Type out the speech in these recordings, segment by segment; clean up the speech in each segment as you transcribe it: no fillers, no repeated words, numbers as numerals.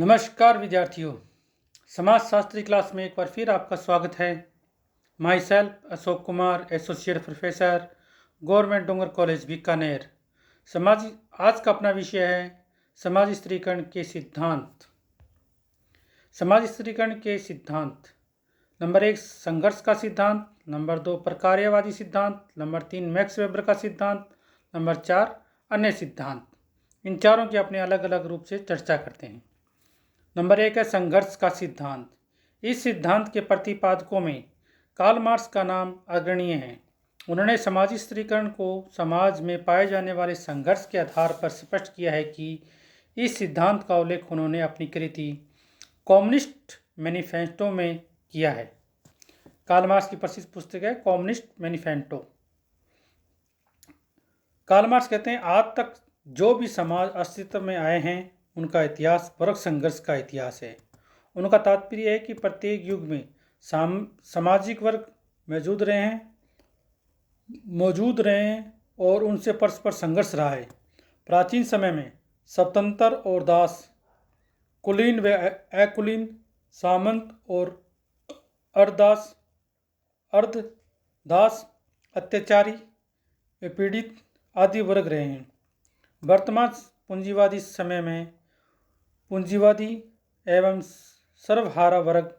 नमस्कार विद्यार्थियों। समाजशास्त्री क्लास में एक बार फिर आपका स्वागत है। My self Ashok Kumar, associate professor, government डोंगर कॉलेज बीकानेर। आज का अपना विषय है समाज स्त्रीकरण के सिद्धांत। समाज स्त्रीकरण के सिद्धांत। नंबर 1 संघर्ष का सिद्धांत, नंबर 2 प्रकार्यवादी सिद्धांत, नंबर 3 मैक्स वेबर का सिद्धांत, नंबर 4 अन्य सिद्धांत। इन चारों की अपने अलग अलग रूप से चर्चा करते हैं। नंबर 1 है संघर्ष का सिद्धांत। इस सिद्धांत के प्रतिपादकों में कार्ल मार्क्स का नाम अग्रणीय है। उन्होंने समाजी स्त्रीकरण को समाज में पाए जाने वाले संघर्ष के आधार पर स्पष्ट किया है कि इस सिद्धांत का उल्लेख उन्होंने अपनी कृति कम्युनिस्ट मैनिफेस्टो में किया है। कार्ल मार्क्स की प्रसिद्ध पुस्तक है कम्युनिस्ट मैनिफेस्टो। कार्ल मार्क्स कहते हैं आज तक जो भी समाज अस्तित्व में आए हैं उनका इतिहास वर्ग संघर्ष का इतिहास है। उनका तात्पर्य है कि प्रत्येक युग में सामाजिक वर्ग मौजूद रहे हैं और उनसे परस्पर संघर्ष रहा है। प्राचीन समय में स्वतंत्र और दास, कुलीन व अकुलीन, सामंत और अर्धदास, अत्याचारी व पीड़ित आदि वर्ग रहे हैं। वर्तमान पूंजीवादी समय में पूंजीवादी एवं सर्वहारा वर्ग,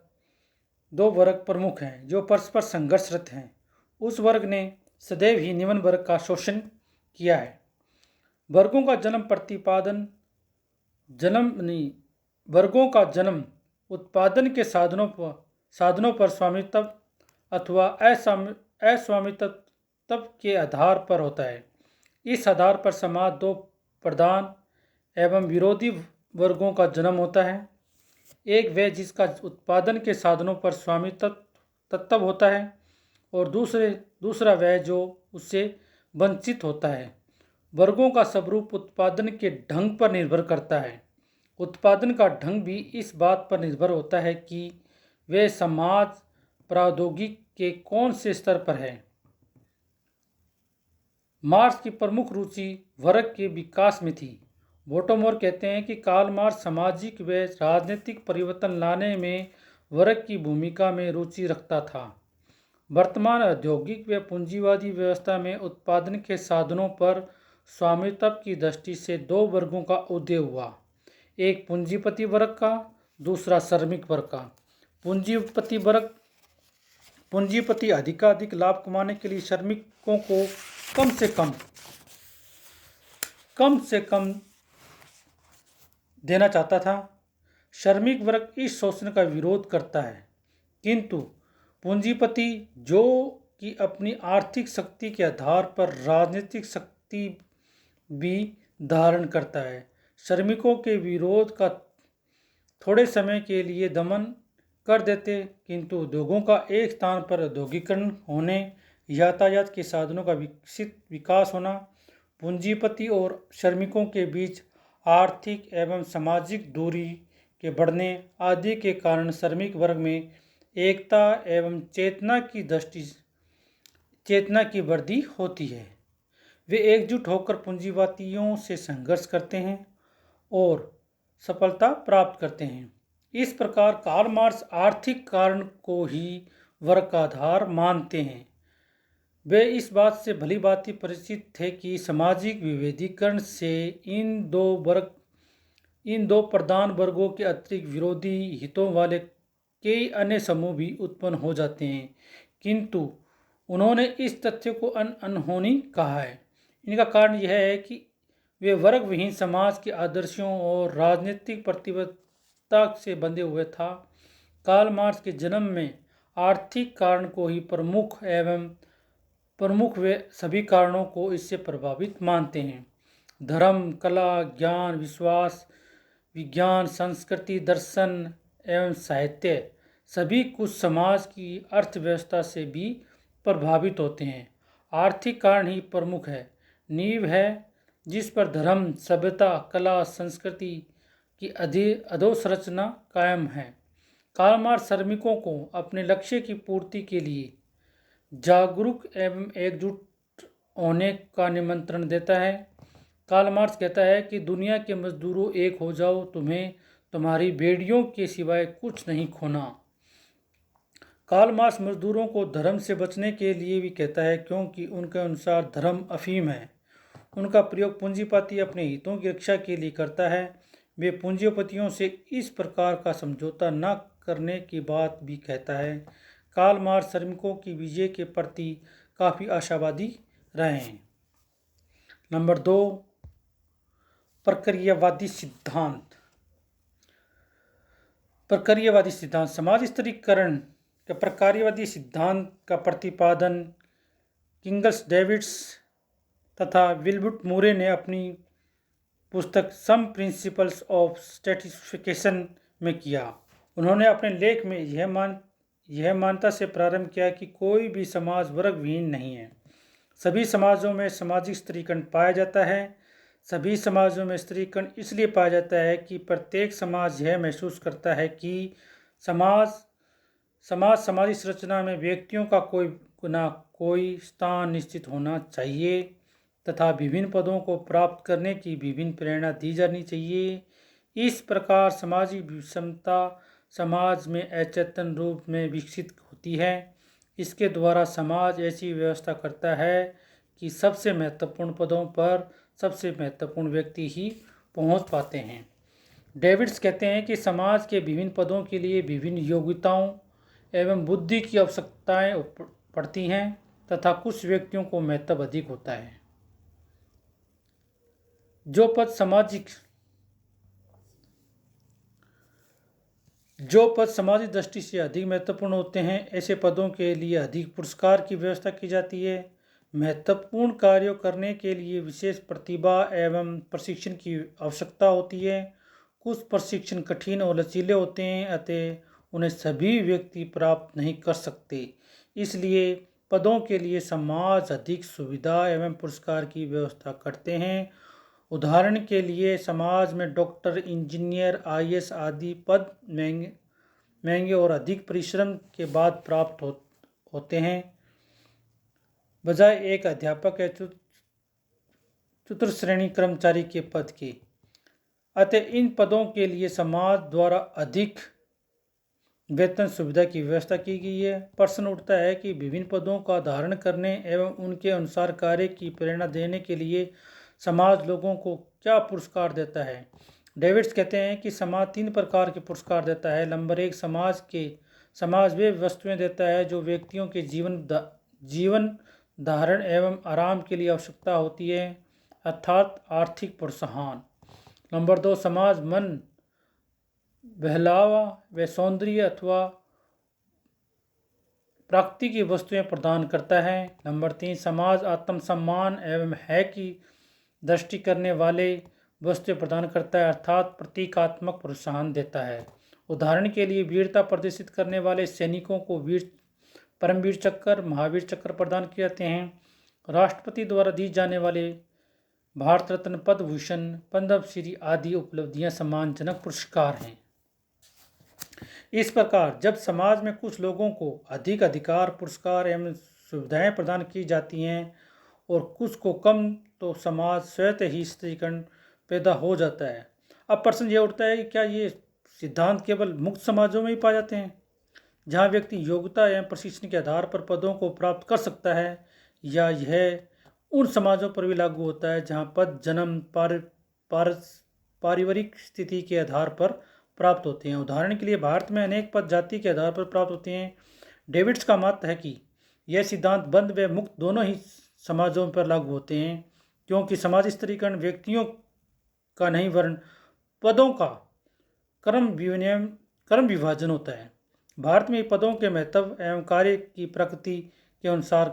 दो वर्ग प्रमुख हैं जो परस्पर संघर्षरत हैं। उस वर्ग ने सदैव ही निम्न वर्ग का शोषण किया है। वर्गों का जन्म उत्पादन के साधनों पर स्वामित्व अथवा अस्वामित्व के आधार पर होता है। इस आधार पर समाज दो प्रधान एवं विरोधी वर्गों का जन्म होता है। एक वह जिसका उत्पादन के साधनों पर स्वामित्व होता है और दूसरा वह जो उससे वंचित होता है। वर्गों का स्वरूप उत्पादन के ढंग पर निर्भर करता है। उत्पादन का ढंग भी इस बात पर निर्भर होता है कि वे समाज प्रौद्योगिकी के कौन से स्तर पर है। मार्क्स की प्रमुख रुचि वर्ग के विकास में थी। वोटोमोर कहते हैं कि कार्ल मार्क्स सामाजिक व राजनीतिक परिवर्तन लाने में वर्ग की भूमिका में रुचि रखता था। वर्तमान औद्योगिक व पूंजीवादी व्यवस्था में उत्पादन के साधनों पर स्वामित्व की दृष्टि से दो वर्गों का उदय हुआ, एक पूंजीपति वर्ग का, दूसरा श्रमिक वर्ग का। पूंजीपति अधिकाधिक लाभ कमाने के लिए श्रमिकों को कम से कम देना चाहता था। श्रमिक वर्ग इस शोषण का विरोध करता है, किंतु पूंजीपति जो कि अपनी आर्थिक शक्ति के आधार पर राजनीतिक शक्ति भी धारण करता है, श्रमिकों के विरोध का थोड़े समय के लिए दमन कर देते, किंतु उद्योगों का एक स्थान पर औद्योगिकरण होने, यातायात के साधनों का विकास होना, पूंजीपति और श्रमिकों के बीच आर्थिक एवं सामाजिक दूरी के बढ़ने आदि के कारण श्रमिक वर्ग में एकता एवं चेतना की वृद्धि होती है। वे एकजुट होकर पूंजीवादियों से संघर्ष करते हैं और सफलता प्राप्त करते हैं। इस प्रकार कार्ल मार्क्स आर्थिक कारण को ही वर्ग का आधार मानते हैं। वे इस बात से भली भांति परिचित थे कि सामाजिक विभेदीकरण से इन दो प्रधान वर्गों के अतिरिक्त विरोधी हितों वाले कई अन्य समूह भी उत्पन्न हो जाते हैं, किंतु उन्होंने इस तथ्य को अनहोनी कहा है। इनका कारण यह है कि वे वर्ग विहीन समाज के आदर्शों और राजनीतिक प्रतिबद्धता से बंधे हुए था। कार्ल मार्क्स के जन्म में आर्थिक कारण को ही प्रमुख वे सभी कारणों को इससे प्रभावित मानते हैं। धर्म, कला, ज्ञान, विश्वास, विज्ञान, संस्कृति, दर्शन एवं साहित्य सभी कुछ समाज की अर्थव्यवस्था से भी प्रभावित होते हैं। आर्थिक कारण ही प्रमुख है, नींव है जिस पर धर्म, सभ्यता, कला, संस्कृति की अधोसंरचना कायम है। कार्ल मार्क्स श्रमिकों को अपने लक्ष्य की पूर्ति के लिए जागरूक एवं एकजुट होने का निमंत्रण देता है। कार्ल मार्क्स कहता है कि दुनिया के मजदूरों एक हो जाओ, तुम्हें तुम्हारी बेड़ियों के सिवाय कुछ नहीं खोना। कार्ल मार्क्स मजदूरों को धर्म से बचने के लिए भी कहता है, क्योंकि उनके अनुसार धर्म अफीम है। उनका प्रयोग पूंजीपति अपने हितों की रक्षा के लिए करता है। वे पूंजीपतियों से इस प्रकार का समझौता न करने की बात भी कहता है। कार्ल मार्क्स श्रमिकों की विजय के प्रति काफ़ी आशावादी रहे हैं। नंबर 2, प्रक्रियावादी सिद्धांत। प्रक्रियावादी सिद्धांत समाज स्तरीकरण के प्रक्रियावादी सिद्धांत का प्रतिपादन किंग्स डेविड्स तथा विल्बर्ट मूरे ने अपनी पुस्तक सम प्रिंसिपल्स ऑफ स्ट्रैटिफिकेशन में किया। उन्होंने अपने लेख में यह मान्यता से प्रारंभ किया कि कोई भी समाज वर्ग विहीन नहीं है। सभी समाजों में सामाजिक स्तरीकरण पाया जाता है। सभी समाजों में स्तरीकरण इसलिए पाया जाता है कि प्रत्येक समाज यह महसूस करता है कि सामाजिक संरचना में व्यक्तियों का कोई स्थान निश्चित होना चाहिए तथा विभिन्न पदों को प्राप्त करने की विभिन्न प्रेरणा दी जानी चाहिए। इस प्रकार सामाजिक विषमता समाज में अचेतन रूप में विकसित होती है। इसके द्वारा समाज ऐसी व्यवस्था करता है कि सबसे महत्वपूर्ण पदों पर सबसे महत्वपूर्ण व्यक्ति ही पहुंच पाते हैं। डेविड्स कहते हैं कि समाज के विभिन्न पदों के लिए विभिन्न योग्यताओं एवं बुद्धि की आवश्यकताएं पड़ती हैं तथा कुछ व्यक्तियों को महत्व अधिक होता है। जो पद सामाजिक दृष्टि से अधिक महत्वपूर्ण होते हैं, ऐसे पदों के लिए अधिक पुरस्कार की व्यवस्था की जाती है। महत्वपूर्ण कार्यों करने के लिए विशेष प्रतिभा एवं प्रशिक्षण की आवश्यकता होती है। कुछ प्रशिक्षण कठिन और लचीले होते हैं, अतः उन्हें सभी व्यक्ति प्राप्त नहीं कर सकते। इसलिए पदों के लिए समाज अधिक सुविधा एवं पुरस्कार की व्यवस्था करते हैं। उदाहरण के लिए समाज में डॉक्टर, इंजीनियर, आईएएस आदि पद महंगे और अधिक परिश्रम के बाद प्राप्त होते हैं, बजाय एक अध्यापक या चतुर्श्रेणी कर्मचारी के पद के। अतः इन पदों के लिए समाज द्वारा अधिक वेतन सुविधा की व्यवस्था की गई है। प्रश्न उठता है कि विभिन्न पदों का धारण करने एवं उनके अनुसार कार्य की प्रेरणा देने के लिए समाज लोगों को क्या पुरस्कार देता है। डेविड्स कहते हैं कि समाज 3 प्रकार के पुरस्कार देता है। नंबर 1, समाज वे वस्तुएं देता है जो व्यक्तियों के जीवन धारण एवं आराम के लिए आवश्यकता होती है, अर्थात आर्थिक प्रोत्साहन। नंबर 2, समाज मन, बहलावा व सौंदर्य अथवा प्रकृति की वस्तुएं प्रदान करता है। नंबर 3, समाज आत्मसम्मान एवं है की दृष्टि करने वाले वस्तुएं प्रदान करता है, अर्थात प्रतीकात्मक प्रोत्साहन देता है। उदाहरण के लिए वीरता प्रदर्शित करने वाले सैनिकों को परमवीर चक्र, महावीर चक्र प्रदान किए जाते हैं। राष्ट्रपति द्वारा दी जाने वाले भारत रत्न, पद्म भूषण, पद्मश्री आदि उपलब्धियां सम्मानजनक पुरस्कार हैं। इस प्रकार जब समाज में कुछ लोगों को अधिक अधिकार, पुरस्कार एवं सुविधाएं प्रदान की जाती हैं और कुछ को कम, तो समाज स्वतः ही स्तरीकरण पैदा हो जाता है। अब प्रश्न ये उठता है कि क्या ये सिद्धांत केवल मुक्त समाजों में ही पाए जाते हैं, जहाँ व्यक्ति योग्यता एवं प्रशिक्षण के आधार पर पदों को प्राप्त कर सकता है, या यह उन समाजों पर भी लागू होता है जहाँ पद जन्म, पारिवारिक स्थिति के आधार पर प्राप्त होते हैं। उदाहरण के लिए भारत में अनेक पद जाति के आधार पर प्राप्त होते हैं। डेविड्स का मत है कि यह सिद्धांत बंद व मुक्त दोनों ही समाजों पर लागू होते हैं, क्योंकि समाज स्तरीकरण व्यक्तियों का नहीं वरन पदों का क्रम विभाजन होता है। भारत में पदों के महत्व एवं कार्य की प्रकृति के अनुसार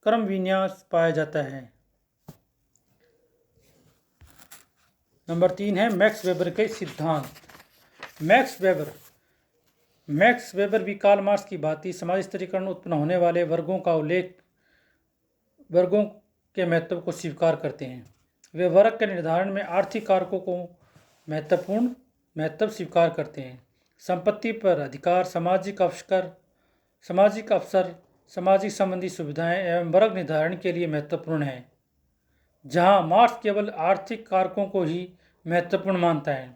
क्रम विन्यास पाया जाता है। नंबर 3 है मैक्स वेबर के सिद्धांत। मैक्स वेबर भी कार्ल मार्क्स की भांति समाज स्तरीकरण उत्पन्न होने वाले वर्गों के महत्व को स्वीकार करते हैं। वे वर्ग के निर्धारण में आर्थिक कारकों को महत्व स्वीकार करते हैं। संपत्ति पर अधिकार, सामाजिक अवसर, सामाजिक संबंधी सुविधाएं एवं वर्ग निर्धारण के लिए महत्वपूर्ण है, जहां मार्क्स केवल आर्थिक कारकों को ही महत्वपूर्ण मानता है।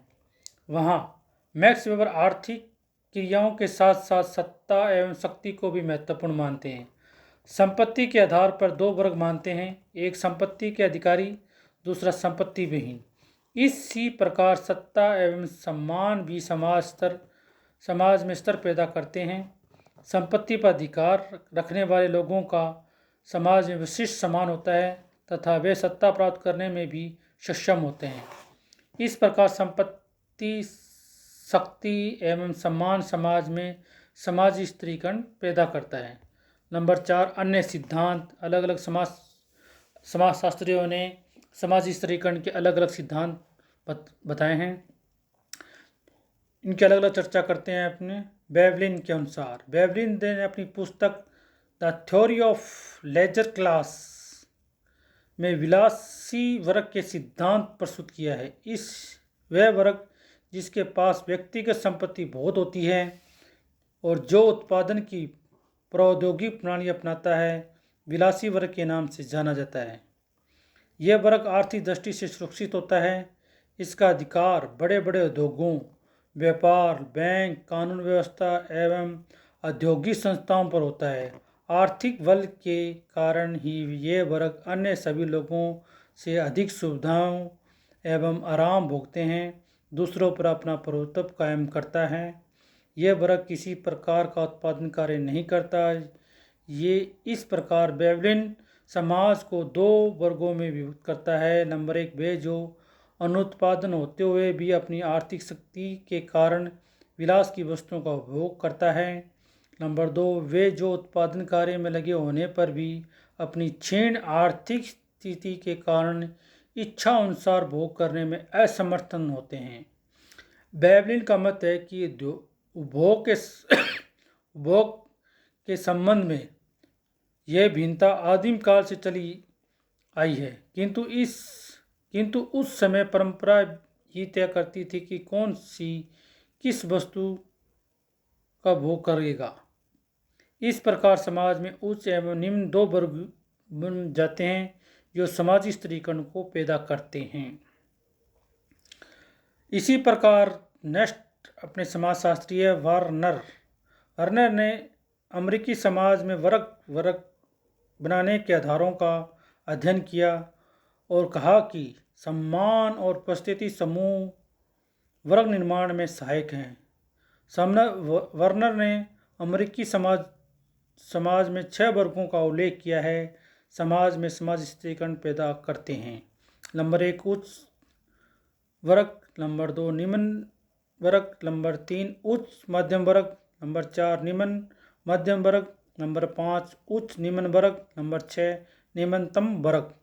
वहाँ मैक्स वेबर आर्थिक क्रियाओं के साथ साथ सत्ता एवं शक्ति को भी महत्वपूर्ण मानते हैं। संपत्ति के आधार पर दो वर्ग मानते हैं, एक संपत्ति के अधिकारी, दूसरा संपत्ति विहीन। इसी प्रकार सत्ता एवं सम्मान भी समाज में स्तर पैदा करते हैं। संपत्ति पर अधिकार रखने वाले लोगों का समाज में विशिष्ट सम्मान होता है तथा वे सत्ता प्राप्त करने में भी सक्षम होते हैं। इस प्रकार संपत्ति, शक्ति एवं सम्मान समाज में समाज स्त्रीकरण पैदा करता है। नंबर 4, अन्य सिद्धांत। अलग अलग समाजशास्त्रियों ने समाज स्त्रीकरण के अलग अलग सिद्धांत बताए हैं। इनकी अलग अलग चर्चा करते हैं अपने। बेवलिन के अनुसार, बेवलिन ने अपनी पुस्तक the theory of leisure class में विलासी वर्ग के सिद्धांत प्रस्तुत किया है। वह वर्ग जिसके पास व्यक्तिगत संपत्ति बहुत होती है और जो उत्पादन की प्रौद्योगिक प्रणाली अपनाता है, विलासी वर्ग के नाम से जाना जाता है। यह वर्ग आर्थिक दृष्टि से सुरक्षित होता है। इसका अधिकार बड़े बड़े उद्योगों, व्यापार, बैंक, कानून व्यवस्था एवं औद्योगिक संस्थाओं पर होता है। आर्थिक बल के कारण ही ये वर्ग अन्य सभी लोगों से अधिक सुविधाओं एवं आराम भोगते हैं, दूसरों पर अपना प्रभुत्व कायम करता है। यह वर्ग किसी प्रकार का उत्पादन कार्य नहीं करता। ये इस प्रकार बेवलिन समाज को दो वर्गों में विभक्त करता है। नंबर 1, वे जो अनुत्पादन होते हुए भी अपनी आर्थिक शक्ति के कारण विलास की वस्तुओं का उपभोग करता है। नंबर 2, वे जो उत्पादन कार्य में लगे होने पर भी अपनी क्षीण आर्थिक स्थिति के कारण इच्छा अनुसार भोग करने में असमर्थन होते हैं। बेवलिन का मत है कि उपभोग के संबंध में यह भिन्नता आदिम काल से चली आई है, किंतु उस समय परंपरा ये तय करती थी कि कौन सी किस वस्तु का भोग करेगा। इस प्रकार समाज में उच्च एवं निम्न दो वर्ग बन जाते हैं जो समाजी स्त्रीकरण को पैदा करते हैं। इसी प्रकार नेक्स्ट अपने समाजशास्त्री है वार्नर ने अमेरिकी समाज में वर्ग बनाने के आधारों का अध्ययन किया और कहा कि सम्मान और उपस्थिति समूह वर्ग निर्माण में सहायक हैं। वार्नर ने अमेरिकी समाज में 6 वर्गों का उल्लेख किया है। समाज में समाज स्त्रीकरण पैदा करते हैं। नंबर 1, उच्च वर्ग। नंबर 2, निम्न वर्ग। नंबर 3, उच्च मध्यम वर्ग। नंबर 4, निम्न मध्यम वर्ग। नंबर 5, उच्च निम्न वर्ग। नंबर 6, निम्नतम वर्ग।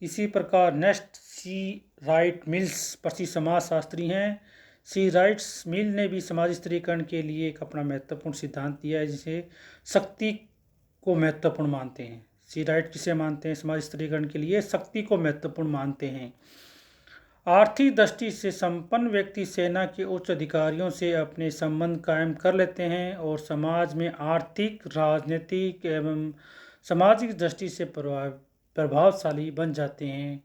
इसी प्रकार नेक्स्ट सी राइट मिल्स प्रसिद्ध समाजशास्त्री हैं। सी राइट्स मिल ने भी समाज स्त्रीकरण के लिए एक अपना महत्वपूर्ण सिद्धांत दिया है, जिसे शक्ति को महत्वपूर्ण मानते हैं। सी राइट किसे मानते हैं? समाज स्त्रीकरण के लिए शक्ति को महत्वपूर्ण मानते हैं। आर्थिक दृष्टि से संपन्न व्यक्ति सेना के उच्च अधिकारियों से अपने संबंध कायम कर लेते हैं और समाज में आर्थिक, राजनीतिक एवं सामाजिक दृष्टि से प्रभावशाली बन जाते हैं।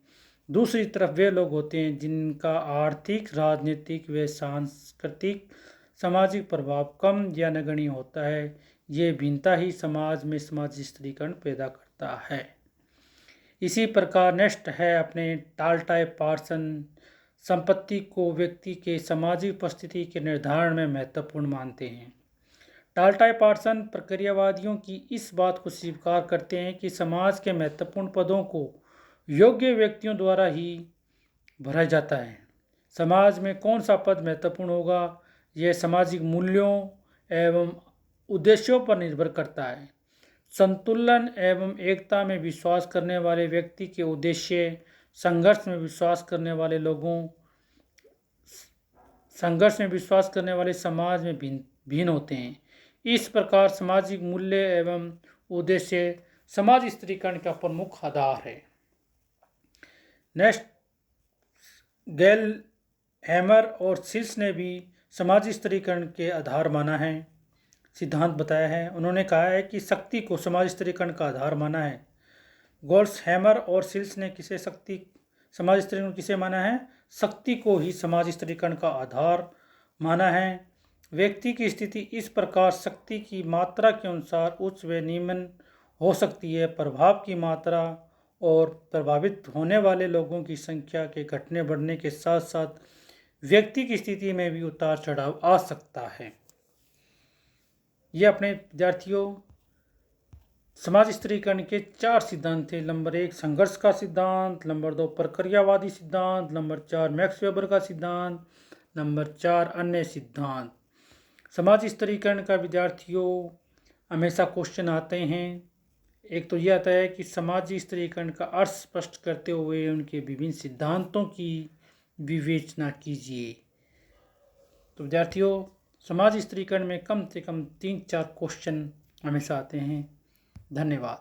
दूसरी तरफ वे लोग होते हैं जिनका आर्थिक, राजनीतिक व सांस्कृतिक सामाजिक प्रभाव कम या नगण्य होता है। ये भिन्नता ही समाज में समाज स्त्रीकरण पैदा करता है। इसी प्रकार नेक्स्ट है अपने टाल्टाय पार्सन संपत्ति को व्यक्ति के सामाजिक उपस्थिति के निर्धारण में महत्वपूर्ण मानते हैं। टाल्टाय पार्सन प्रक्रियावादियों की इस बात को स्वीकार करते हैं कि समाज के महत्वपूर्ण पदों को योग्य व्यक्तियों द्वारा ही भरा जाता है। समाज में कौन सा पद महत्वपूर्ण होगा, यह सामाजिक मूल्यों एवं उद्देश्यों पर निर्भर करता है। संतुलन एवं एकता में विश्वास करने वाले व्यक्ति के उद्देश्य संघर्ष में विश्वास करने वाले समाज में भिन्न होते हैं। इस प्रकार सामाजिक मूल्य एवं उद्देश्य समाज स्त्रीकरण का प्रमुख आधार है। नेक्स्ट, गेल हैमर और सिल्स ने भी समाज स्त्रीकरण के आधार माना है, सिद्धांत बताया है। उन्होंने कहा है कि शक्ति को समाज स्त्रीकरण का आधार माना है। गोल्स हैमर और सिल्स ने किसे शक्ति समाज स्तरीकरण किसे माना है? शक्ति को ही समाज स्तरीकरण का आधार माना है। व्यक्ति की स्थिति इस प्रकार शक्ति की मात्रा के अनुसार उच्च व निम्न हो सकती है। प्रभाव की मात्रा और प्रभावित होने वाले लोगों की संख्या के घटने बढ़ने के साथ साथ व्यक्ति की स्थिति में भी उतार चढ़ाव आ सकता है। ये अपने विद्यार्थियों समाज स्तरीकरण के 4 सिद्धांत थे। नंबर 1 संघर्ष का सिद्धांत, नंबर 2 प्रक्रियावादी सिद्धांत, नंबर 4 मैक्स वेबर का सिद्धांत, नंबर 4 अन्य सिद्धांत। समाज स्तरीकरण का विद्यार्थियों हमेशा क्वेश्चन आते हैं। एक तो यह आता है कि समाज स्तरीकरण का अर्थ स्पष्ट करते हुए उनके विभिन्न सिद्धांतों की विवेचना कीजिए। तो विद्यार्थियों समाज स्तरीकरण में कम से कम 3-4 क्वेश्चन हमेशा आते हैं। धन्यवाद।